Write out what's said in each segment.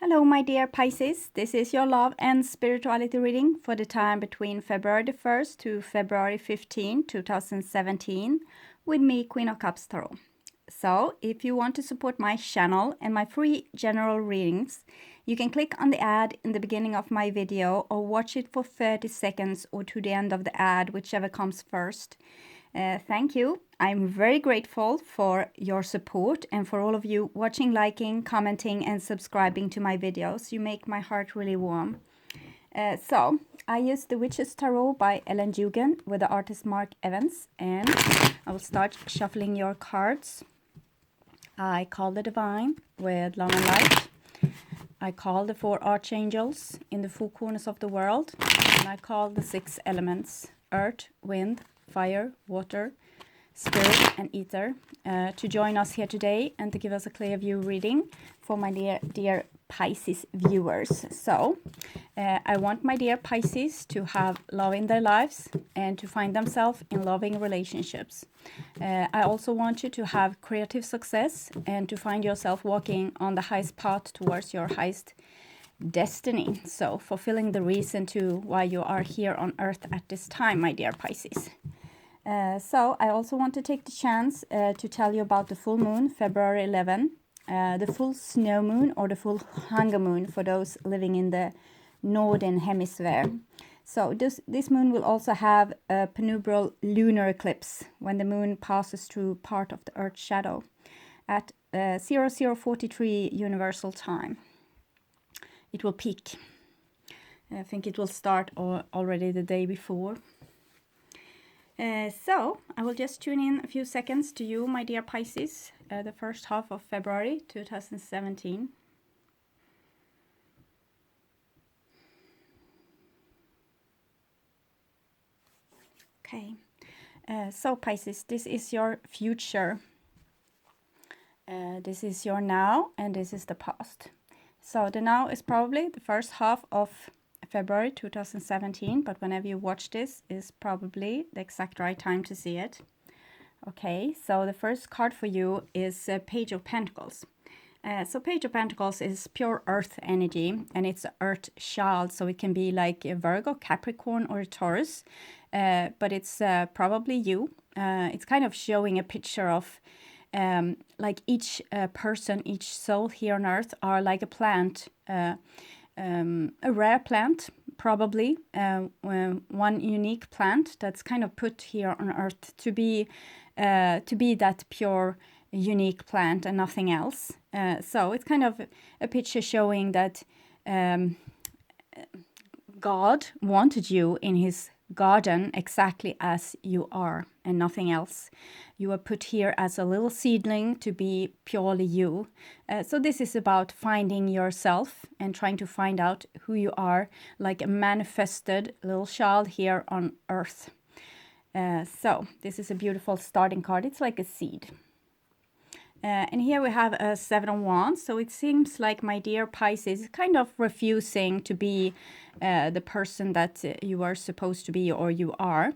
Hello, my dear Pisces. This is your love and spirituality reading for the time between February the 1st to February 15, 2017, with me, Queen of Cups Tarot. So, if you want to support my channel and my free general readings, you can click on the ad in the beginning of my video or watch it for 30 seconds or to the end of the ad, whichever comes first. Thank you. I'm very grateful for your support and for all of you watching, liking, commenting and subscribing to my videos. You make my heart really warm. So, I use The Witch's Tarot by Ellen Dugan with the artist Mark Evans, and I will start shuffling your cards. I call the Divine with Love and Light. I call the 4 Archangels in the 4 corners of the world, and I call the 6 elements, Earth, Wind, Fire, Water, Spirit and Ether, to join us here today and to give us a clear view reading for my dear Pisces viewers. So, I want my dear Pisces to have love in their lives and to find themselves in loving relationships. I also want you to have creative success and to find yourself walking on the highest path towards your highest destiny. So, fulfilling the reason to why you are here on earth at this time, my dear Pisces. So I also want to take the chance to tell you about the full moon, February 11, the full snow moon or the full hunger moon for those living in the northern hemisphere. So this moon will also have a penumbral lunar eclipse when the moon passes through part of the Earth's shadow at 0043 universal time. It will peak. I think it will start already the day before. So, I will just tune in a few seconds to you, my dear Pisces, the first half of February 2017. Okay, so Pisces, this is your future. This is your now, and this is the past. So, the now is probably the first half of February 2017, but whenever you watch this is probably the exact right time to see it. Okay, so the first card for you is Page of Pentacles. So Page of Pentacles is pure earth energy, and it's earth child, so it can be like a Virgo, Capricorn or a Taurus, but it's probably you. It's kind of showing a picture of like each person, each soul here on earth are like a plant, a rare plant, probably one unique plant that's kind of put here on earth to be that pure, unique plant and nothing else. So it's kind of a picture showing that God wanted you in his garden exactly as you are and nothing else. You are put here as a little seedling to be purely you. So this is about finding yourself and trying to find out who you are, like a manifested little child here on earth. So this is a beautiful starting card. It's like a seed. And here we have a 7 of Wands. So it seems like my dear Pisces is kind of refusing to be the person that you are supposed to be or you are.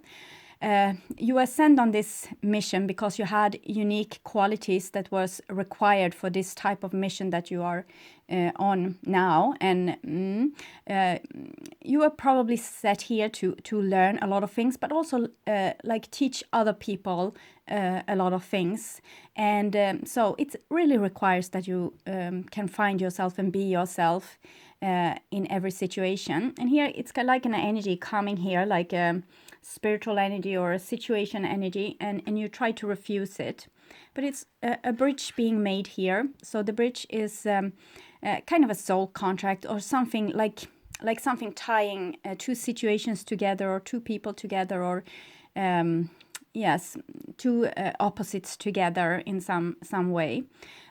You ascend on this mission because you had unique qualities that was required for this type of mission that you are on now, and you are probably set here to learn a lot of things, but also like teach other people a lot of things, and so it really requires that you can find yourself and be yourself in every situation. And here it's like an energy coming here, like a spiritual energy or a situation energy, and you try to refuse it, but it's a bridge being made here. So the bridge is kind of a soul contract or something like something tying 2 situations together or 2 people together, or yes, 2 opposites together in some way.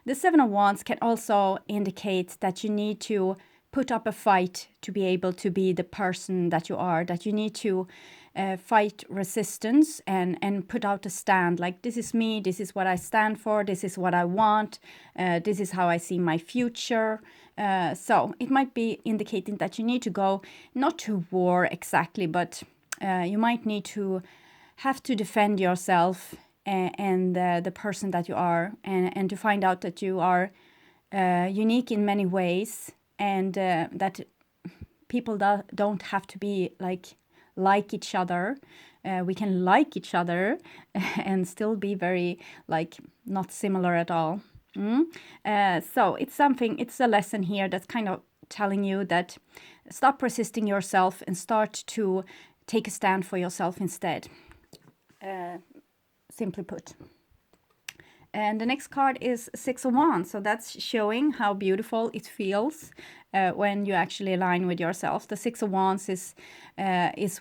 The 7 of Wands can also indicate that you need to put up a fight to be able to be the person that you are, that you need to fight resistance and put out a stand, like this is me, this is what I stand for, this is what I want, this is how I see my future. So it might be indicating that you need to go not to war exactly, but you might need to have to defend yourself and the person that you are, and to find out that you are unique in many ways, and that people don't have to be like each other. We can like each other and still be very not similar at all. So it's a lesson here that's kind of telling you that stop resisting yourself and start to take a stand for yourself instead, simply put. And the next card is Six of Wands. So that's showing how beautiful it feels when you actually align with yourself. The Six of Wands is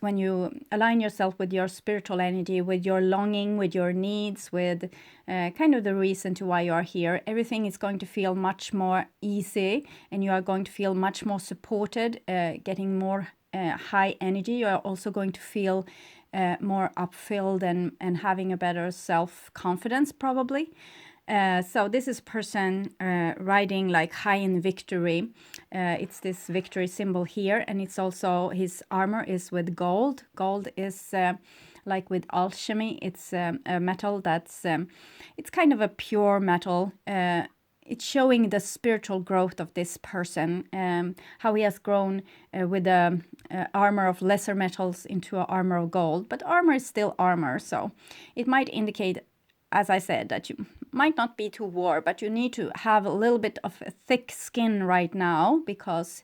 when you align yourself with your spiritual energy, with your longing, with your needs, with kind of the reason to why you are here. Everything is going to feel much more easy, and you are going to feel much more supported, getting more high energy. You are also going to feel more upfilled and having a better self-confidence probably. So this is a person riding high in victory. It's this victory symbol here, and it's also his armor is with gold. Gold is with alchemy. It's a metal that's it's kind of a pure metal. It's showing the spiritual growth of this person, how he has grown with the armor of lesser metals into an armor of gold. But armor is still armor, so it might indicate, as I said, that you might not be to war, but you need to have a little bit of a thick skin right now, because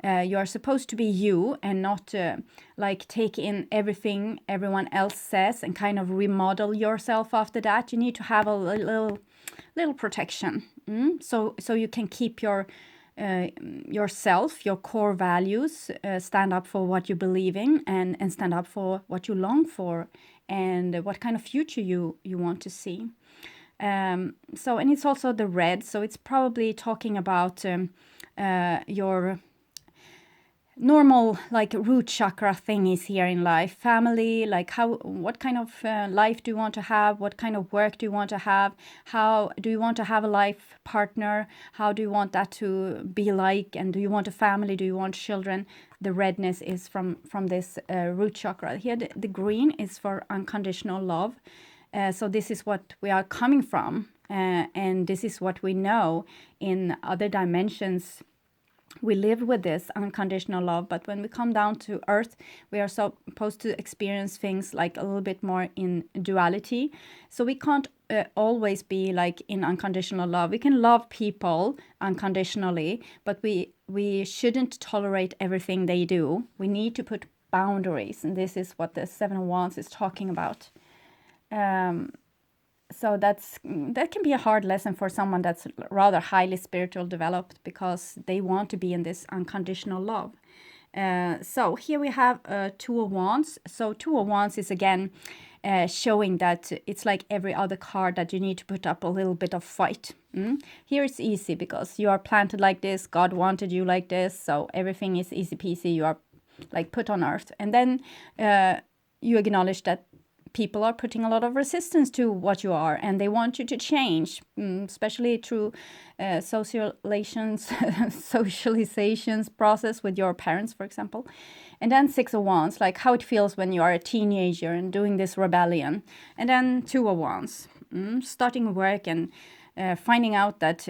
you are supposed to be you and not take in everything everyone else says and kind of remodel yourself after that. You need to have a little protection, so you can keep yourself, your core values, stand up for what you believe in, and stand up for what you long for, and what kind of future you want to see. And it's also the red, so it's probably talking about your normal root chakra thing is here in life. Family, what kind of life do you want to have, what kind of work do you want to have, how do you want to have a life partner, how do you want that to be like, and do you want a family, do you want children? The redness is from this root chakra. Here the green is for unconditional love. So this is what we are coming from, and this is what we know in other dimensions. We live with this unconditional love, but when we come down to earth, we are supposed to experience things a little bit more in duality. So we can't always be in unconditional love. We can love people unconditionally, but we shouldn't tolerate everything they do. We need to put boundaries, and this is what the Seven of Wands is talking about. So that can be a hard lesson for someone that's rather highly spiritual developed, because they want to be in this unconditional love. So here we have Two of Wands. So Two of Wands is again showing that it's like every other card, that you need to put up a little bit of fight. Here it's easy because you are planted like this. God wanted you like this, so everything is easy peasy. You are put on earth, and then you acknowledge that people are putting a lot of resistance to what you are, and they want you to change, especially through socializations process with your parents, for example. And then Six of Wands, how it feels when you are a teenager and doing this rebellion. And then Two of Wands, starting work and finding out that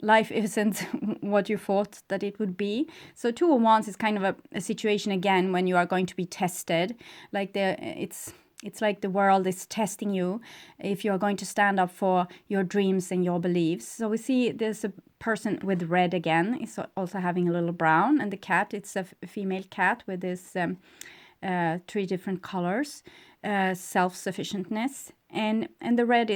life isn't what you thought that it would be. So Two of Wands is kind of a situation again when you are going to be tested. It's like the world is testing you if you're going to stand up for your dreams and your beliefs. So we see there's a person with red again. It's also having a little brown, and the cat, it's a female cat with this 3 different colors, self-sufficientness. And the red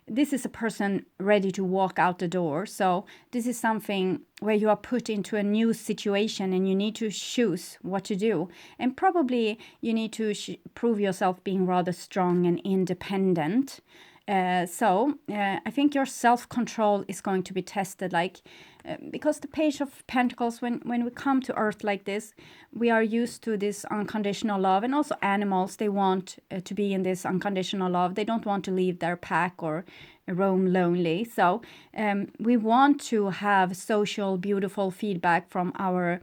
this is a person ready to walk out the door. So this is something where you are put into a new situation and you need to choose what to do. And probably you need to prove yourself being rather strong and independent. So I think your self-control is going to be tested, because the Page of Pentacles, when we come to earth like this, we are used to this unconditional love. And also animals, they want to be in this unconditional love. They don't want to leave their pack or roam lonely. So we want to have social, beautiful feedback from our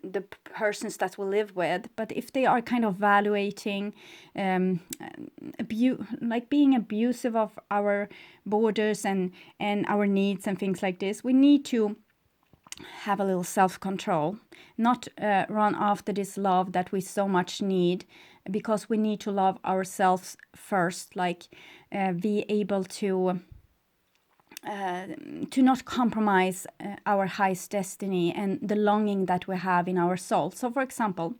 the persons that we live with. But if they are kind of evaluating, like being abusive of our borders and our needs and things like this, we need to have a little self-control, not run after this love that we so much need, because we need to love ourselves first, like be able to not compromise our highest destiny and the longing that we have in our soul. So for example,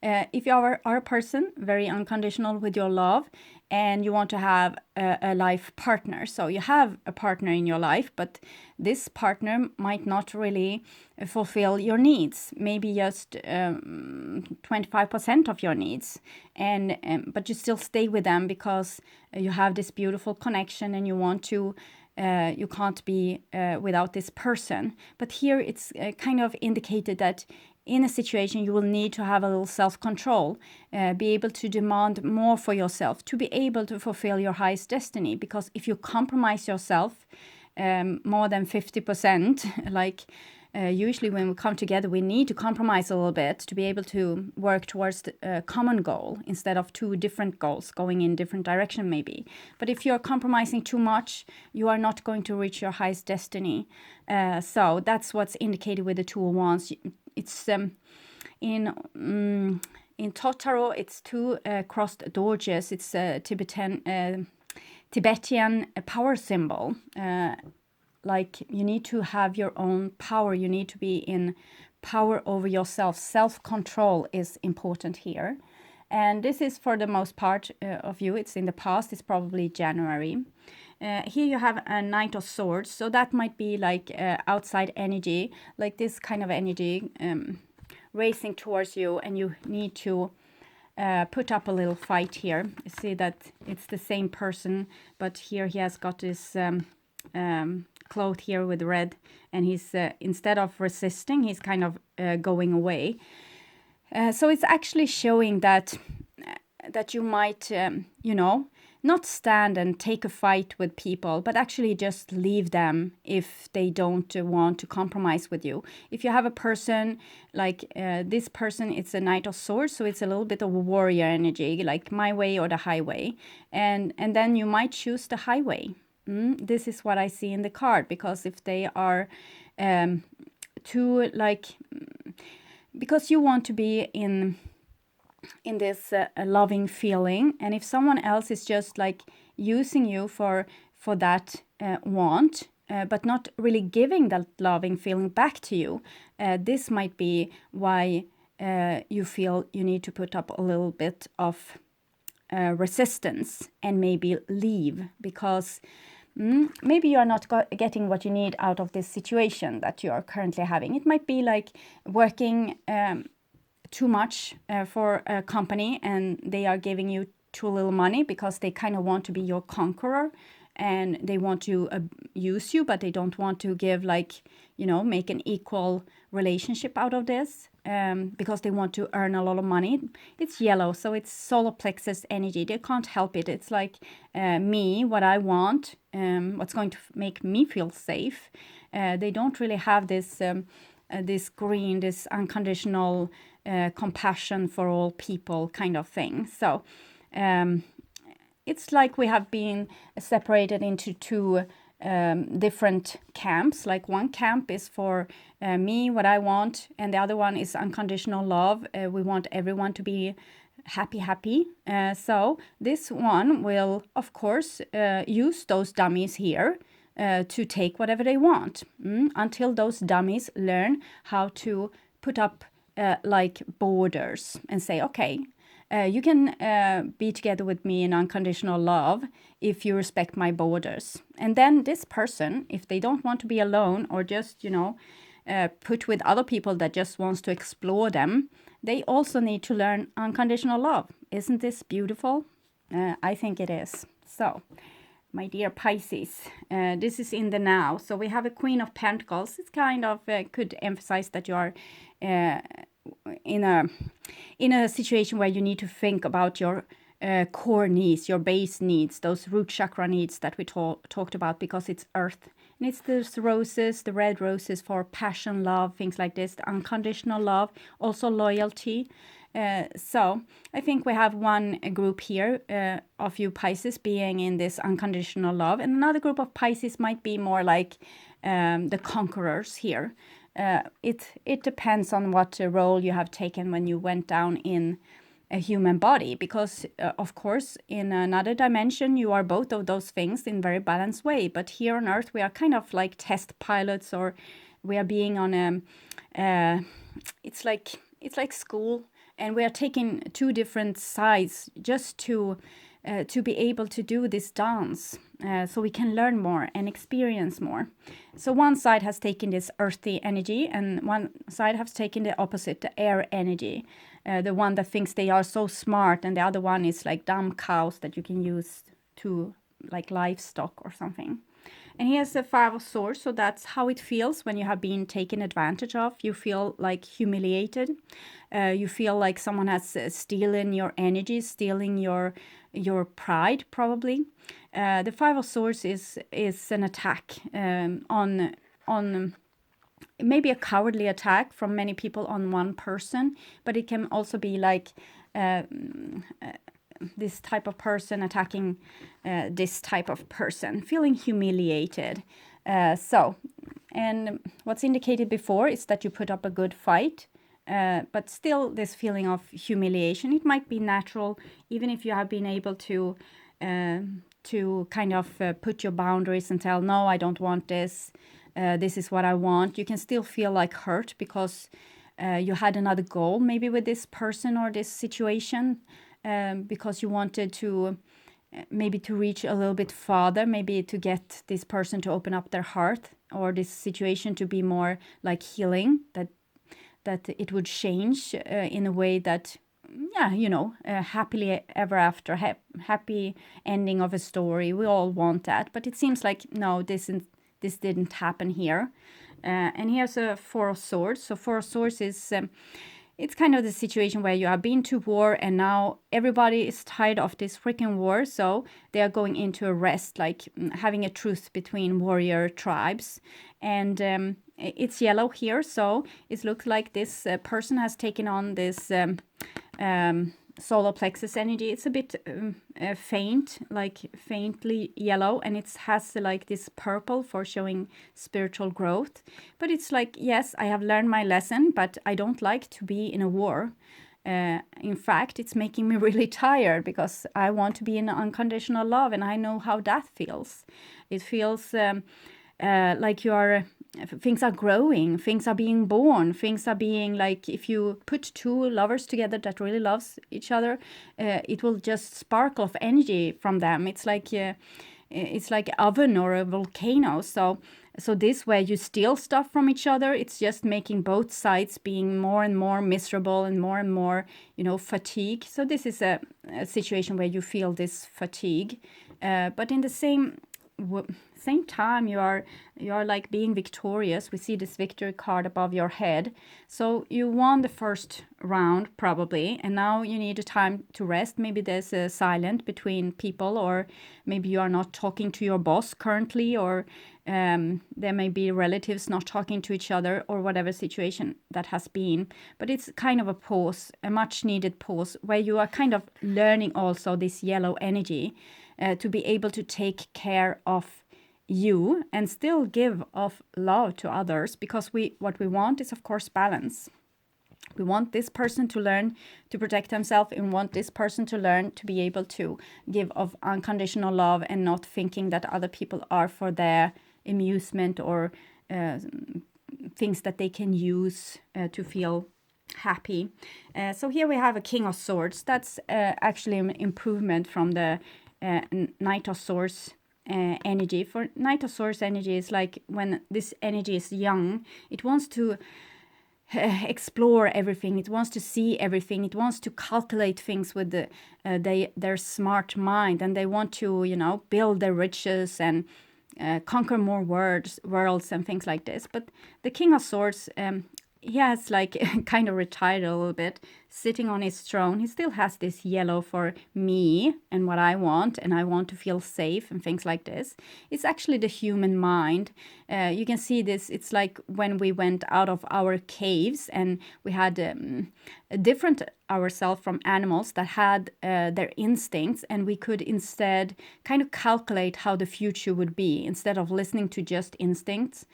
if you are a person very unconditional with your love and you want to have a life partner, so you have a partner in your life, but this partner might not really fulfill your needs, maybe just 25% of your needs, and but you still stay with them because you have this beautiful connection and you want to you can't be without this person. But here it's kind of indicated that in a situation you will need to have a little self-control, be able to demand more for yourself, to be able to fulfill your highest destiny. Because if you compromise yourself more than 50%, like usually when we come together, we need to compromise a little bit to be able to work towards a common goal instead of two different goals going in different direction maybe. But if you're compromising too much, you are not going to reach your highest destiny. So that's what's indicated with the Two of Wands. It's in Totaro, it's two crossed dorjes. It's a Tibetan power symbol. Like you need to have your own power. You need to be in power over yourself. Self-control is important here. And this is for the most part of you. It's in the past. It's probably January. Here you have a Knight of Swords. So that might be like outside energy, like this kind of energy racing towards you. And you need to put up a little fight here. You see that it's the same person, but here he has got this cloth here with red, and he's instead of resisting, he's kind of going away. So it's actually showing that you might, not stand and take a fight with people, but actually just leave them if they don't want to compromise with you. If you have a person like this person, it's a Knight of Swords, so it's a little bit of a warrior energy, like my way or the highway, and then you might choose the highway. This is what I see in the card, because if they are too because you want to be in this loving feeling, and if someone else is just like using you for that want, but not really giving that loving feeling back to you, this might be why you feel you need to put up a little bit of resistance and maybe leave, because maybe you are not getting what you need out of this situation that you are currently having. It might be like working too much for a company, and they are giving you too little money because they kind of want to be your conqueror, and they want to use you, but they don't want to give make an equal relationship out of this, because they want to earn a lot of money. It's yellow, so it's solar plexus energy. They can't help it. It's like me, what I want, what's going to make me feel safe. They don't really have this green, this unconditional compassion for all people kind of thing. So it's like we have been separated into two different camps. Like one camp is for me, what I want, and the other one is unconditional love. We want everyone to be happy. So this one will, of course, use those dummies here to take whatever they want, until those dummies learn how to put up borders and say, okay, you can be together with me in unconditional love if you respect my borders. And then this person, if they don't want to be alone or just, put with other people that just wants to explore them, they also need to learn unconditional love. Isn't this beautiful? I think it is. So, my dear Pisces, this is in the now. So we have a Queen of Pentacles. It's kind of could emphasize that you are in a situation where you need to think about your core needs, your base needs, those root chakra needs that we talked about, because it's earth. And it's those roses, the red roses for passion, love, things like this, the unconditional love, also loyalty. So I think we have one group here of you Pisces being in this unconditional love, and another group of Pisces might be more like the conquerors here. It depends on what role you have taken when you went down in a human body, because of course in another dimension you are both of those things in very balanced way, but here on earth we are kind of like test pilots, or we are being on a it's like school, and we are taking two different sides just to be able to do this dance, so we can learn more and experience more. So one side has taken this earthy energy, and one side has taken the opposite, the air energy, the one that thinks they are so smart, and the other one is like dumb cows that you can use to like livestock or something. And here's the Five of Swords, so that's how it feels when you have been taken advantage of. You feel like humiliated. You feel like someone has stolen your energy, stealing your pride, probably. The Five of Swords is an attack on maybe a cowardly attack from many people on one person, but it can also be like this type of person attacking this type of person, feeling humiliated. And what's indicated before is that you put up a good fight, but still this feeling of humiliation. It might be natural, even if you have been able to kind of put your boundaries and tell, no, I don't want this. This is what I want. You can still feel like hurt because you had another goal maybe with this person or this situation, because you wanted to maybe to reach a little bit farther, maybe to get this person to open up their heart, or this situation to be more like healing, that it would change in a way that, yeah, you know, happily ever after, happy ending of a story. We all want that, but it seems like, no, this didn't happen here. And here's a Four of Swords. So Four of Swords is it's kind of the situation where you have been to war, and now everybody is tired of this freaking war, so they are going into a rest, like having a truce between warrior tribes. And it's yellow here, so it looks like this person has taken on this solar plexus energy. It's a bit faint, like faintly yellow, and it has like this purple for showing spiritual growth. But it's like, yes, I have learned my lesson, but I don't like to be in a war. In fact, it's making me really tired, because I want to be in unconditional love, and I know how that feels. It feels like you are, things are growing, things are being born, things are being like, if you put two lovers together that really loves each other, it will just sparkle of energy from them. It's like oven or a volcano. So this, where you steal stuff from each other, it's just making both sides being more and more miserable and more, you know, fatigue. So this is a situation where you feel this fatigue, but in the same time you are like being victorious. We see this victory card above your head, so you won the first round probably, and now you need a time to rest. Maybe there's a silence between people, or maybe you are not talking to your boss currently, or there may be relatives not talking to each other, or whatever situation that has been. But it's kind of a pause, a much needed pause, where you are kind of learning also this yellow energy, to be able to take care of you and still give of love to others, because what we want is, of course, balance. We want this person to learn to protect himself, and want this person to learn to be able to give of unconditional love, and not thinking that other people are for their amusement, or things that they can use to feel happy. So here we have a King of Swords. That's actually an improvement from the Knight of Swords energy. For Knight of Swords energy is like when this energy is young, it wants to explore everything, it wants to see everything, it wants to calculate things with their smart mind, and they want to, you know, build their riches and conquer more worlds and things like this. But the King of Swords, he has like kind of retired a little bit, sitting on his throne. He still has this yellow for me and what I want, and I want to feel safe and things like this. It's actually the human mind. You can see this. It's like when we went out of our caves and we had a different ourselves from animals that had their instincts, and we could instead kind of calculate how the future would be instead of listening to just instincts.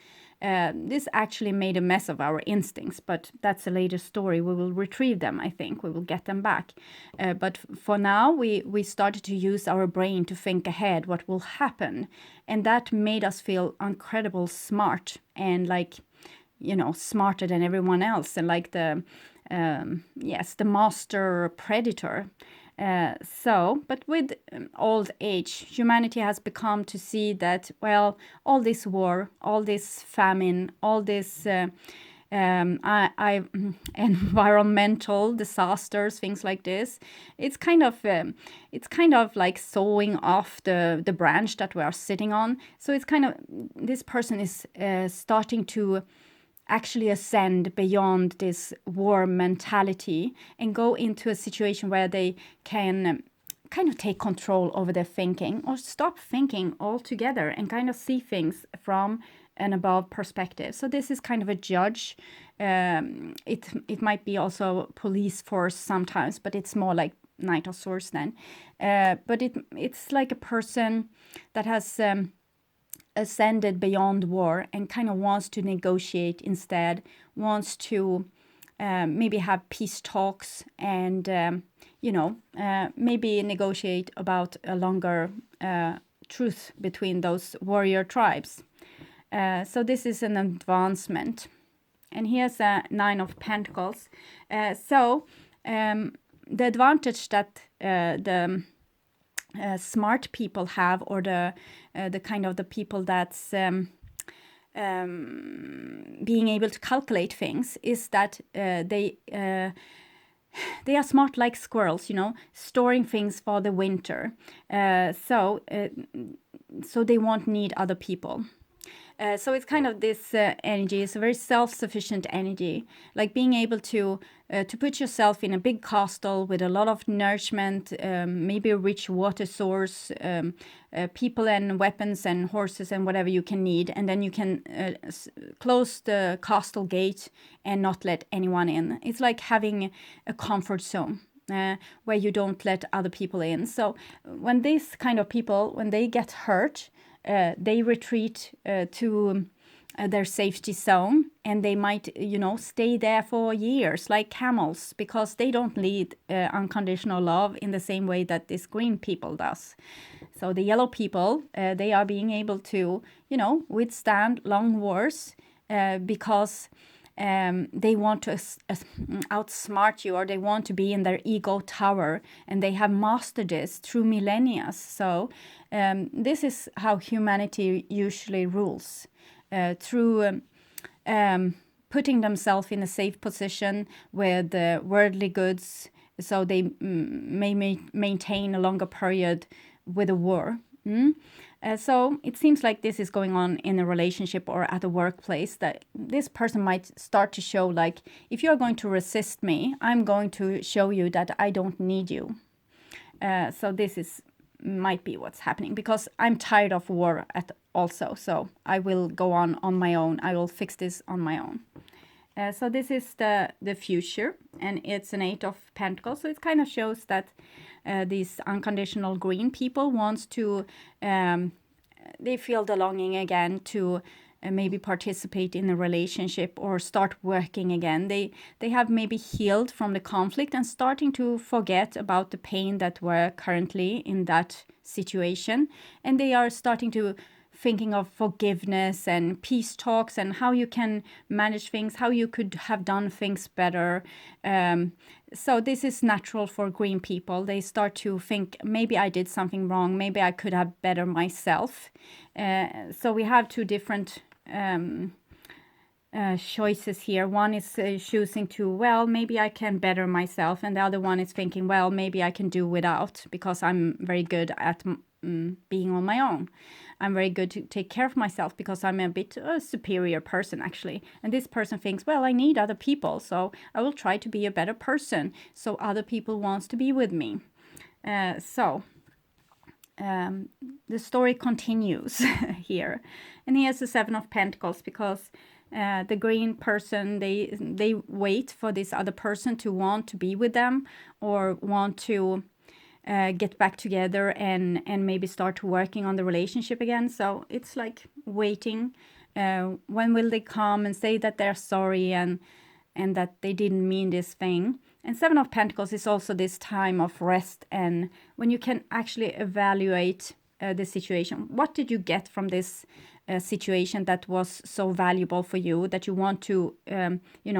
This actually made a mess of our instincts, but that's a later story. We will retrieve them, I think. We will get them back. But for now, we started to use our brain to think ahead what will happen. And that made us feel incredible smart and like, smarter than everyone else. And like the master predator. But with old age, humanity has become to see that, well, all this war, all this famine, all this environmental disasters, things like this, it's kind of like sawing off the branch that we are sitting on. So it's kind of, this person is starting to actually ascend beyond this war mentality and go into a situation where they can kind of take control over their thinking or stop thinking altogether and kind of see things from an above perspective. So this is kind of a judge. It might be also police force sometimes, but it's more like Knight of Swords then. But it's like a person that has ascended beyond war and kind of wants to negotiate instead, wants to maybe have peace talks and, maybe negotiate about a longer truth between those warrior tribes. So this is an advancement. And here's a Nine of Pentacles. The advantage that the smart people have, or the kind of the people that's being able to calculate things, is that they are smart like squirrels, storing things for the winter. So they won't need other people. So it's kind of this energy. It's a very self-sufficient energy, like being able to put yourself in a big castle with a lot of nourishment, maybe a rich water source, people and weapons and horses and whatever you can need, and then you can close the castle gate and not let anyone in. It's like having a comfort zone. Where you don't let other people in. So when these kind of people, when they get hurt, they retreat to their safety zone, and they might, stay there for years, like camels, because they don't need unconditional love in the same way that this green people does. So the yellow people, they are being able to, withstand long wars because they want to outsmart you, or they want to be in their ego tower, and they have mastered this through millennia. So this is how humanity usually rules, through putting themselves in a safe position with worldly goods, so they may maintain a longer period with a war. So it seems like this is going on in a relationship or at a workplace, that this person might start to show, like, if you're going to resist me, I'm going to show you that I don't need you. So this might be what's happening, because I'm tired of war also. So I will go on my own. I will fix this on my own. So this is the future, and it's an Eight of Pentacles. So it kind of shows that these unconditional green people wants to, they feel the longing again to maybe participate in a relationship or start working again. They have maybe healed from the conflict and starting to forget about the pain that were currently in that situation, and they are starting to thinking of forgiveness and peace talks and how you can manage things, how you could have done things better. So this is natural for green people. They start to think, maybe I did something wrong, maybe I could have better myself. So we have two different choices here. One is choosing to, well, maybe I can better myself, and the other one is thinking, well, maybe I can do without, because I'm very good at being on my own. I'm very good to take care of myself because I'm a bit a superior person actually. And this person thinks, well, I need other people, so I will try to be a better person so other people wants to be with me. The story continues here. And here's the Seven of Pentacles, because the green person, they wait for this other person to want to be with them, or want to get back together and maybe start working on the relationship again. So it's like waiting. When will they come and say that they're sorry and that they didn't mean this thing? And Seven of Pentacles is also this time of rest, and when you can actually evaluate the situation. What did you get from this situation that was so valuable for you that you want to,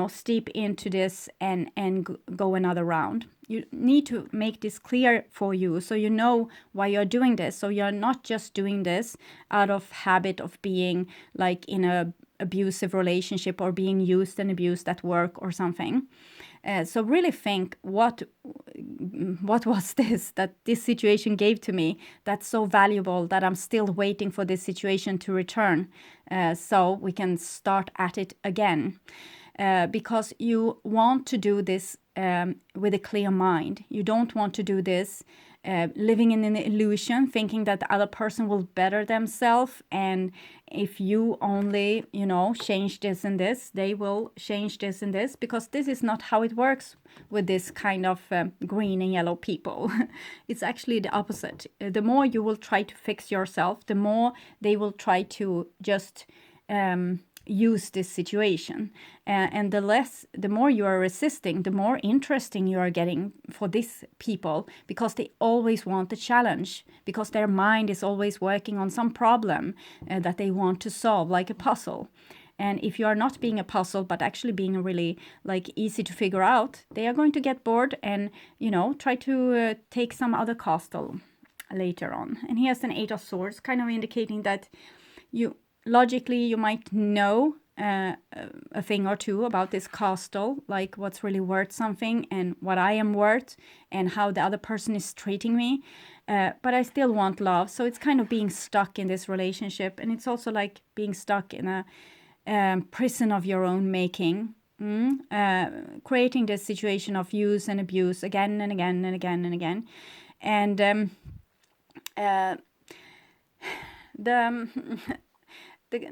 steep into this and go another round? You need to make this clear for you so you know why you're doing this. So you're not just doing this out of habit of being like in a abusive relationship or being used and abused at work or something. So really think, what was this that this situation gave to me that's so valuable that I'm still waiting for this situation to return, so we can start at it again. Because you want to do this with a clear mind. You don't want to do this living in an illusion, thinking that the other person will better themselves, and if you only, change this and this, they will change this and this, because this is not how it works with this kind of green and yellow people. It's actually the opposite. The more you will try to fix yourself, the more they will try to just use this situation, and the more you are resisting, the more interesting you are getting for these people, because they always want a challenge, because their mind is always working on some problem that they want to solve, like a puzzle. And if you are not being a puzzle but actually being really like easy to figure out, they are going to get bored and try to take some other castle later on. And here's an Eight of Swords, kind of indicating that logically, you might know a thing or two about this castle, like what's really worth something and what I am worth and how the other person is treating me. But I still want love. So it's kind of being stuck in this relationship. And it's also like being stuck in a prison of your own making. Creating this situation of use and abuse again and again and again and again. And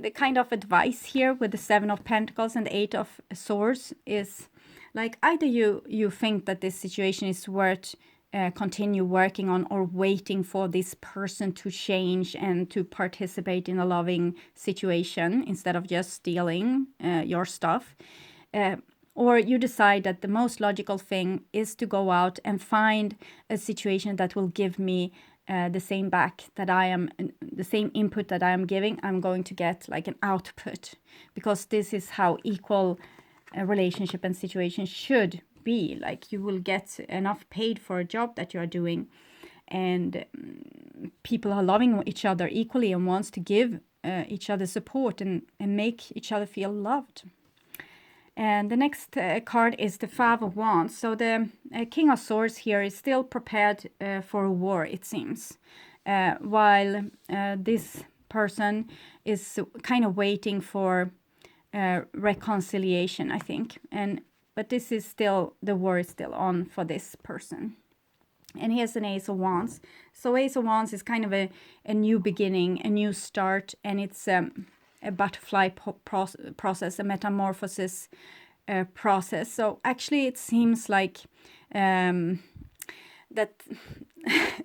the kind of advice here with the Seven of Pentacles and the Eight of Swords is like, either you think that this situation is worth continue working on, or waiting for this person to change and to participate in a loving situation instead of just stealing your stuff. Or you decide that the most logical thing is to go out and find a situation that will give me the same back that the same input that I am giving, I'm going to get like an output, because this is how equal a relationship and situation should be. Like, you will get enough paid for a job that you are doing, and people are loving each other equally and wants to give each other support and make each other feel loved. And the next card is the Five of Wands. So the King of Swords here is still prepared for a war, it seems. While this person is kind of waiting for reconciliation, I think. But this is still, the war is still on for this person. And here's an Ace of Wands. So Ace of Wands is kind of a new beginning, a new start, and it's a butterfly process, a metamorphosis process. So actually it seems like that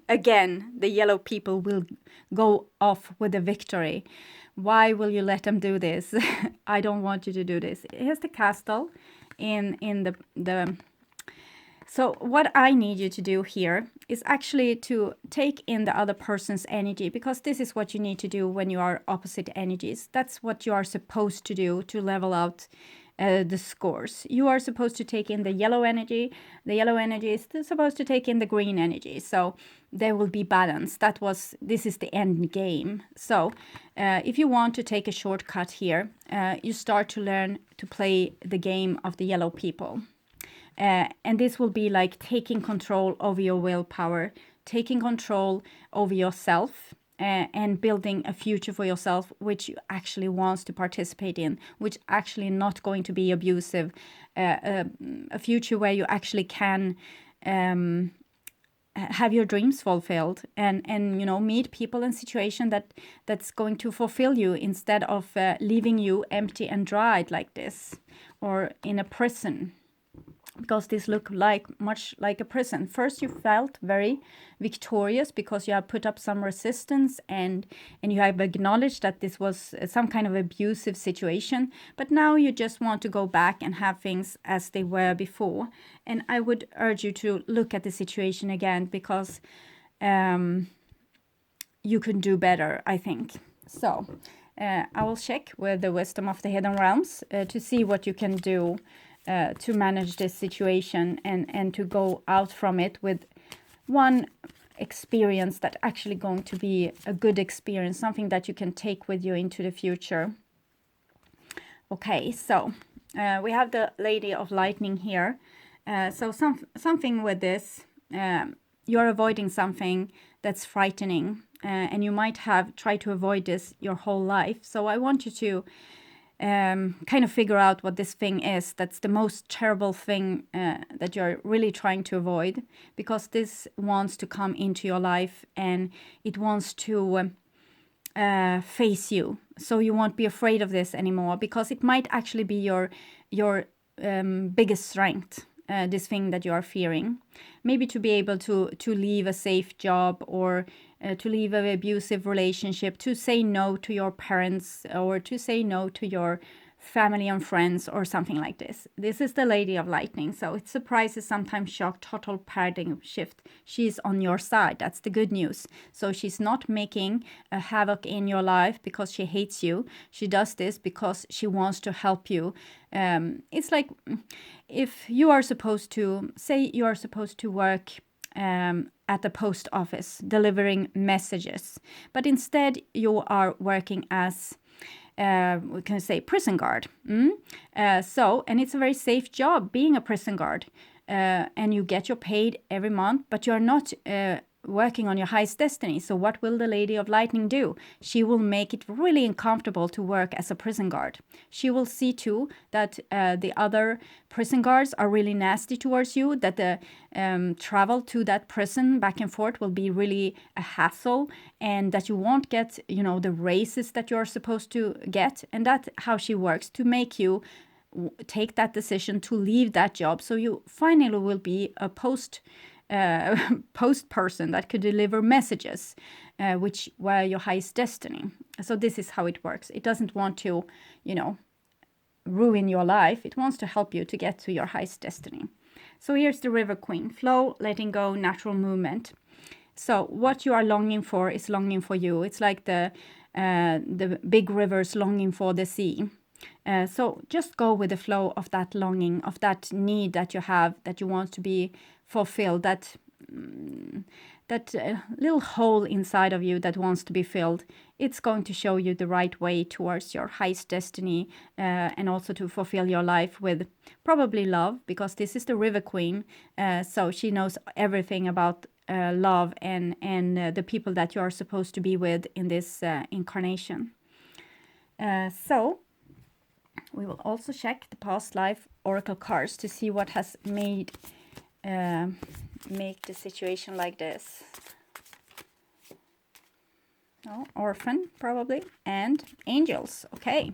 again, the yellow people will go off with a victory. Why will you let them do this? I don't want you to do this. Here's the castle in the so what I need you to do here is actually to take in the other person's energy, because this is what you need to do when you are opposite energies. That's what you are supposed to do to level out the scores. You are supposed to take in the yellow energy. The yellow energy is supposed to take in the green energy. So there will be balance. This is the end game. So if you want to take a shortcut here, you start to learn to play the game of the yellow people. And this will be like taking control over your willpower, taking control over yourself, and building a future for yourself which you actually wants to participate in, which actually not going to be abusive, a future where you actually can have your dreams fulfilled, and you know, meet people and situation that's going to fulfill you, instead of leaving you empty and dried like this, or in a prison, because this looked like much like a prison. First you felt very victorious because you have put up some resistance, and you have acknowledged that this was some kind of abusive situation, but now you just want to go back and have things as they were before. And I would urge you to look at the situation again, because you can do better, I think. So I will check with the wisdom of the hidden realms to see what you can do to manage this situation, and to go out from it with one experience that actually going to be a good experience, something that you can take with you into the future. Okay, so we have the Lady of Lightning here. So something with this, you're avoiding something that's frightening, and you might have tried to avoid this your whole life. So I want you to kind of figure out what this thing is that's the most terrible thing that you're really trying to avoid, because this wants to come into your life, and it wants to face you. So you won't be afraid of this anymore, because it might actually be your biggest strength, this thing that you are fearing. Maybe to be able to leave a safe job, or to leave an abusive relationship, to say no to your parents, or to say no to your family and friends, or something like this. This is the Lady of Lightning, so it surprises, sometimes shock, total paradigm shift. She's on your side. That's the good news. So she's not making a havoc in your life because she hates you. She does this because she wants to help you. It's like if you are supposed to, say you are supposed to work at the post office delivering messages, but instead you are working as we can say prison guard. And it's a very safe job being a prison guard, and you get your paid every month, but you're not working on your highest destiny. So what will the Lady of Lightning do? She will make it really uncomfortable to work as a prison guard. She will see too that the other prison guards are really nasty towards you, that the travel to that prison back and forth will be really a hassle, and that you won't get, you know, the raises that you're supposed to get. And that's how she works, to make you take that decision to leave that job, so you finally will be a post person that could deliver messages, which were your highest destiny. So this is how it works. It doesn't want to, you know, ruin your life. It wants to help you to get to your highest destiny. So here's the River Queen: flow, letting go, natural movement. So what you are longing for is longing for you. It's like the big rivers longing for the sea. So just go with the flow of that longing, of that need that you have, that you want to be fulfilled, that little hole inside of you that wants to be filled. It's going to show you the right way towards your highest destiny, and also to fulfill your life with probably love, because this is the River Queen. So she knows everything about love and the people that you are supposed to be with in this incarnation. So we will also check the past life oracle cards to see what has made make the situation like this. Oh, orphan probably, and angels. Okay,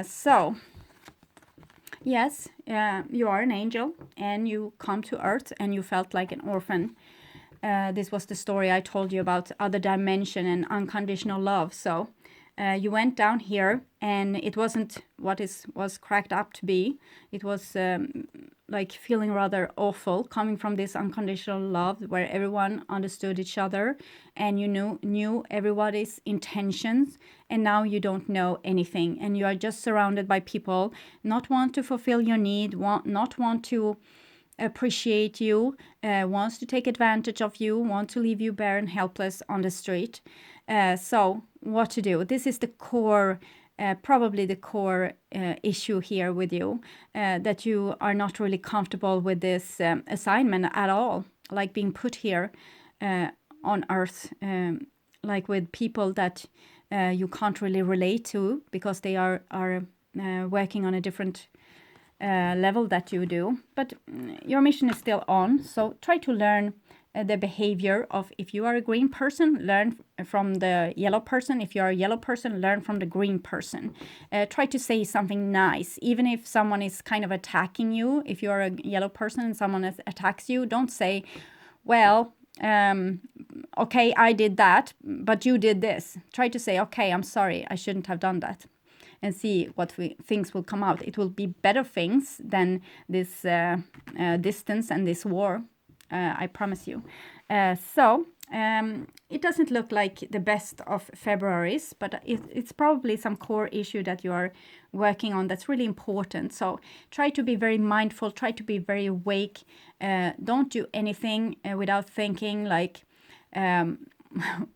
so yes, you are an angel, and you come to earth, and you felt like an orphan. This was the story I told you about other dimension and unconditional love. So you went down here, and it wasn't what it was cracked up to be. It was like feeling rather awful, coming from this unconditional love where everyone understood each other, and you knew everybody's intentions, and now you don't know anything, and you are just surrounded by people not want to fulfill your need, not want to appreciate you, wants to take advantage of you, want to leave you bare and helpless on the street. So what to do? This is the core, probably the core issue here with you, that you are not really comfortable with this assignment at all, like being put here on earth, like with people that you can't really relate to because they are working on a different level that you do. But your mission is still on, so try to learn the behavior of, if you are a green person, learn from the yellow person. If you are a yellow person, learn from the green person. Try to say something nice, even if someone is kind of attacking you. If you are a yellow person and someone attacks you, don't say, well, okay, I did that, but you did this. Try to say, okay, I'm sorry, I shouldn't have done that. And see what things will come out. It will be better things than this distance and this war. I promise you. It doesn't look like the best of Februaries, but it's probably some core issue that you are working on that's really important. So try to be very mindful, try to be very awake. Don't do anything without thinking like,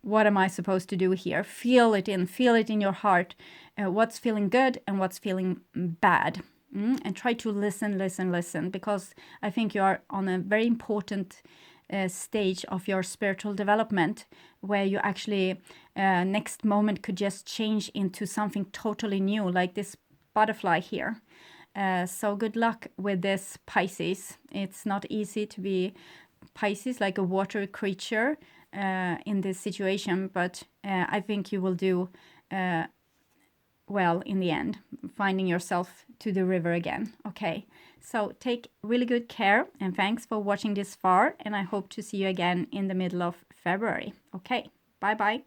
what am I supposed to do here? Feel it in your heart. What's feeling good and what's feeling bad. And try to listen, because I think you are on a very important stage of your spiritual development, where you actually next moment could just change into something totally new, like this butterfly here. So good luck with this, Pisces. It's not easy to be Pisces, like a water creature in this situation, but I think you will do well in the end, finding yourself to the river again. Okay, so take really good care, and thanks for watching this far, and I hope to see you again in the middle of February. Okay, bye bye.